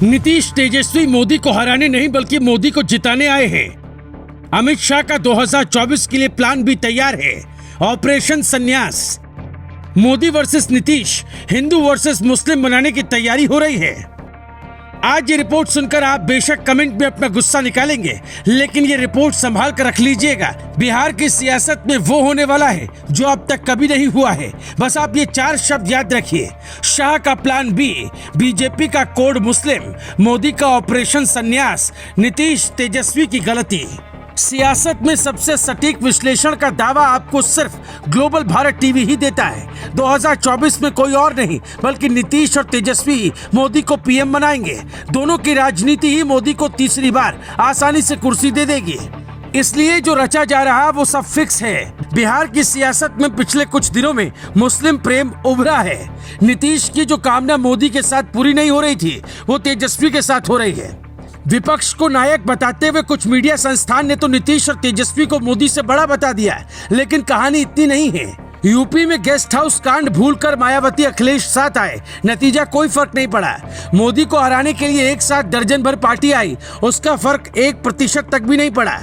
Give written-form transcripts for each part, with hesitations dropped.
नीतीश तेजस्वी मोदी को हराने नहीं बल्कि मोदी को जिताने आए हैं। अमित शाह का 2024 के लिए प्लान भी तैयार है, ऑपरेशन संन्यास। मोदी वर्सेस नीतीश, हिंदू वर्सेस मुस्लिम बनाने की तैयारी हो रही है। आज ये रिपोर्ट सुनकर आप बेशक कमेंट में अपना गुस्सा निकालेंगे, लेकिन ये रिपोर्ट संभाल कर रख लीजिएगा। बिहार की सियासत में वो होने वाला है जो अब तक कभी नहीं हुआ है। बस आप ये 4 शब्द याद रखिए: शाह का प्लान बी, बीजेपी का कोड मुस्लिम, मोदी का ऑपरेशन संन्यास, नीतीश तेजस्वी की गलती। सियासत में सबसे सटीक विश्लेषण का दावा आपको सिर्फ ग्लोबल भारत टीवी ही देता है। 2024 में कोई और नहीं बल्कि नीतीश और तेजस्वी मोदी को पीएम बनाएंगे। दोनों की राजनीति ही मोदी को तीसरी बार आसानी से कुर्सी दे देगी। इसलिए जो रचा जा रहा वो सब फिक्स है। बिहार की सियासत में पिछले कुछ दिनों में मुस्लिम प्रेम उभरा है। नीतीश की जो कामना मोदी के साथ पूरी नहीं हो रही थी, वो तेजस्वी के साथ हो रही है। विपक्ष को नायक बताते हुए कुछ मीडिया संस्थान ने तो नीतीश और तेजस्वी को मोदी से बड़ा बता दिया है, लेकिन कहानी इतनी नहीं है। यूपी में गेस्ट हाउस कांड भूलकर मायावती अखिलेश साथ आए, नतीजा कोई फर्क नहीं पड़ा। मोदी को हराने के लिए एक साथ दर्जन भर पार्टी आई, उसका फर्क 1% तक भी नहीं पड़ा।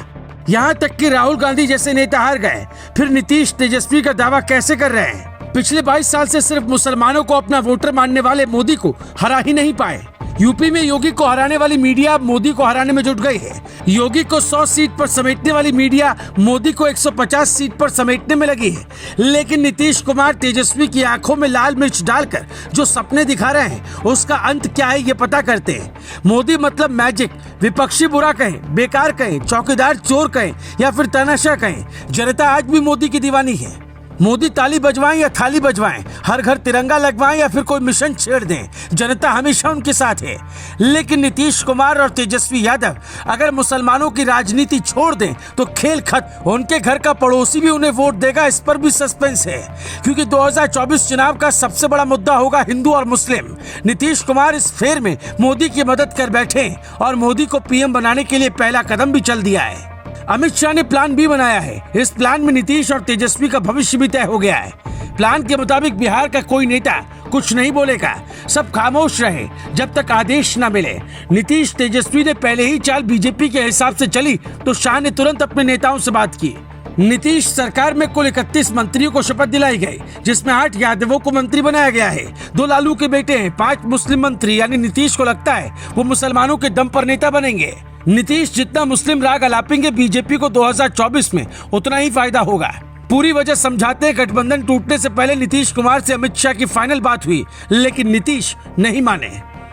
यहाँ तक कि राहुल गांधी जैसे नेता हार गए। फिर नीतीश तेजस्वी का दावा कैसे कर रहे हैं? पिछले 22 साल से सिर्फ मुसलमानों को अपना वोटर मानने वाले मोदी को हरा ही नहीं पाए। यूपी में योगी को हराने वाली मीडिया अब मोदी को हराने में जुट गई है। योगी को 100 सीट पर समेटने वाली मीडिया मोदी को 150 सीट पर समेटने में लगी है। लेकिन नीतीश कुमार तेजस्वी की आंखों में लाल मिर्च डालकर जो सपने दिखा रहे हैं, उसका अंत क्या है ये पता करते हैं। मोदी मतलब मैजिक, विपक्षी बुरा कहें, बेकार कहें, चौकीदार चोर कहें या फिर तानाशाह कहें, जनता आज भी मोदी की दीवानी है। मोदी ताली बजवाएं या थाली बजवाएं, हर घर तिरंगा लगवाएं या फिर कोई मिशन छेड़ दें, जनता हमेशा उनके साथ है। लेकिन नीतीश कुमार और तेजस्वी यादव अगर मुसलमानों की राजनीति छोड़ दें तो खेल खत्म। उनके घर का पड़ोसी भी उन्हें वोट देगा, इस पर भी सस्पेंस है, क्योंकि 2024 चुनाव का सबसे बड़ा मुद्दा होगा हिंदू और मुस्लिम। नीतीश कुमार इस फेर में मोदी की मदद कर बैठे और मोदी को पीएम बनाने के लिए पहला कदम भी चल दिया है। अमित शाह ने प्लान बी बनाया है। इस प्लान में नीतीश और तेजस्वी का भविष्य भी तय हो गया है। प्लान के मुताबिक बिहार का कोई नेता कुछ नहीं बोलेगा, सब खामोश रहे जब तक आदेश न मिले। नीतीश तेजस्वी ने पहले ही चाल बीजेपी के हिसाब से चली तो शाह ने तुरंत अपने नेताओं से बात की। नीतीश सरकार में कुल 31 मंत्रियों को शपथ दिलाई गई, जिसमें 8 यादवों को मंत्री बनाया गया है। 2 लालू के बेटे हैं, 5 मुस्लिम मंत्री, यानी नीतीश को लगता है वो मुसलमानों के दम पर नेता बनेंगे। नीतीश जितना मुस्लिम राग अलापेंगे बीजेपी को 2024 में उतना ही फायदा होगा। पूरी वजह समझाते हैं गठबंधन टूटने से पहले नीतीश कुमार से अमित शाह की फाइनल बात हुई, लेकिन नीतीश नहीं माने।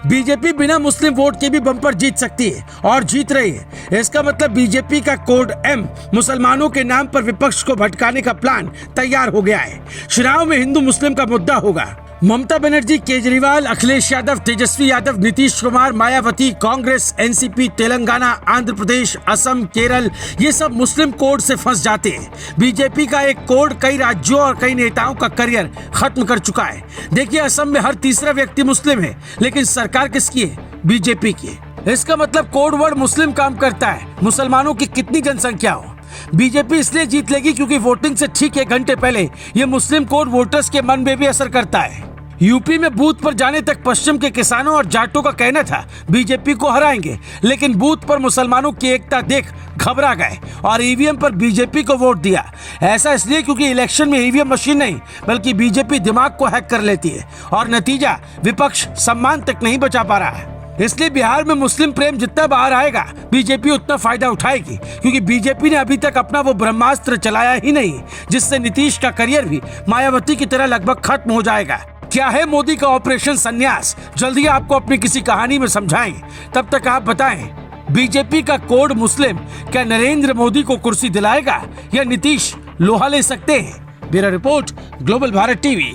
बीजेपी बिना मुस्लिम वोट के भी बम्पर जीत सकती है और जीत रही है। इसका मतलब बीजेपी का कोड एम, मुसलमानों के नाम पर विपक्ष को भटकाने का प्लान तैयार हो गया है। चुनाव में हिंदू मुस्लिम का मुद्दा होगा। ममता बनर्जी, केजरीवाल, अखिलेश यादव, तेजस्वी यादव, नीतीश कुमार, मायावती, कांग्रेस, एनसीपी, तेलंगाना, आंध्र प्रदेश, असम, केरल, ये सब मुस्लिम कोड से फंस जाते हैं। बीजेपी का एक कोड कई राज्यों और कई नेताओं का करियर खत्म कर चुका है। देखिए, असम में हर तीसरा व्यक्ति मुस्लिम है, लेकिन सरकार किसकी है? बीजेपी की। इसका मतलब कोड वर्ड मुस्लिम काम करता है, मुसलमानों की कितनी जनसंख्या हो। बीजेपी इसलिए जीत लेगी क्योंकि वोटिंग से ठीक 1 घंटे पहले ये मुस्लिम कोड वोटर्स के मन में भी असर करता है। यूपी में बूथ पर जाने तक पश्चिम के किसानों और जाटों का कहना था बीजेपी को हराएंगे, लेकिन बूथ पर मुसलमानों की एकता देख घबरा गए और ईवीएम पर बीजेपी को वोट दिया। ऐसा इसलिए क्योंकि इलेक्शन में ईवीएम मशीन नहीं बल्कि बीजेपी दिमाग को हैक कर लेती है और नतीजा विपक्ष सम्मान तक नहीं बचा पा रहा है। इसलिए बिहार में मुस्लिम प्रेम जितना बाहर आएगा बीजेपी उतना फायदा उठाएगी, क्योंकि बीजेपी ने अभी तक अपना वो ब्रह्मास्त्र चलाया ही नहीं, जिससे नीतीश का करियर भी मायावती की तरह लगभग खत्म हो जाएगा। क्या है मोदी का ऑपरेशन संन्यास? जल्दी आपको अपनी किसी कहानी में समझाएं। तब तक आप बताएं, बीजेपी का कोड मुस्लिम क्या नरेंद्र मोदी को कुर्सी दिलाएगा या नीतीश लोहा ले सकते हैं? Bureau report, global Bharat TV.